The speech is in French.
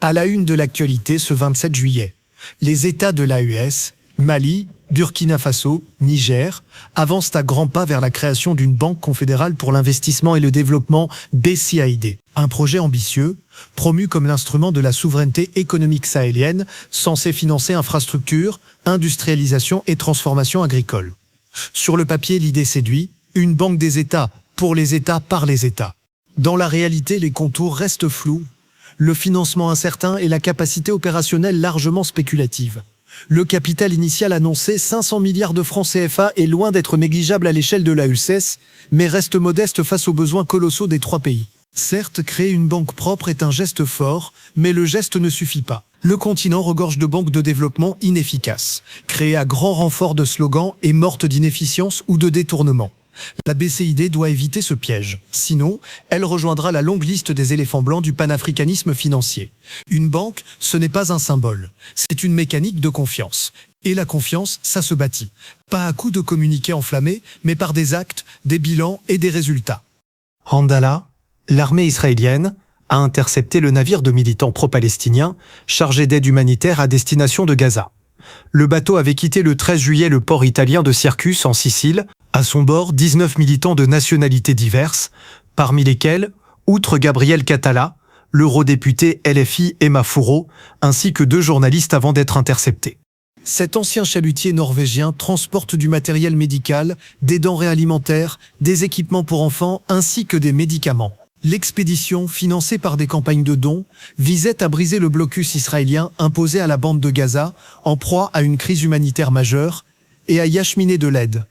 À la une de l'actualité ce 27 juillet, les États de l'AES, Mali, Burkina Faso, Niger, avancent à grands pas vers la création d'une banque confédérale pour l'investissement et le développement BCAID. Un projet ambitieux, promu comme l'instrument de la souveraineté économique sahélienne, censé financer infrastructures, industrialisation et transformation agricole. Sur le papier, l'idée séduit, une banque des États, pour les États, par les États. Dans la réalité, les contours restent flous, le financement incertain et la capacité opérationnelle largement spéculative. Le capital initial annoncé, 500 milliards de francs CFA, est loin d'être négligeable à l'échelle de l'AES, mais reste modeste face aux besoins colossaux des trois pays. Certes, créer une banque propre est un geste fort, mais le geste ne suffit pas. Le continent regorge de banques de développement inefficaces, créées à grand renfort de slogans et mortes d'inefficience ou de détournement. La BCID doit éviter ce piège. Sinon, elle rejoindra la longue liste des éléphants blancs du panafricanisme financier. Une banque, ce n'est pas un symbole. C'est une mécanique de confiance. Et la confiance, ça se bâtit. Pas à coups de communiqués enflammés, mais par des actes, des bilans et des résultats. Randala, l'armée israélienne, a intercepté le navire de militants pro-palestiniens chargé d'aide humanitaire à destination de Gaza. Le bateau avait quitté le 13 juillet le port italien de Syracuse en Sicile. À son bord, 19 militants de nationalités diverses, parmi lesquels, outre Gabriel Catala, l'eurodéputé LFI Emma Fouro, ainsi que 2 journalistes avant d'être interceptés. Cet ancien chalutier norvégien transporte du matériel médical, des denrées alimentaires, des équipements pour enfants ainsi que des médicaments. L'expédition, financée par des campagnes de dons, visait à briser le blocus israélien imposé à la bande de Gaza, en proie à une crise humanitaire majeure, et à y acheminer de l'aide.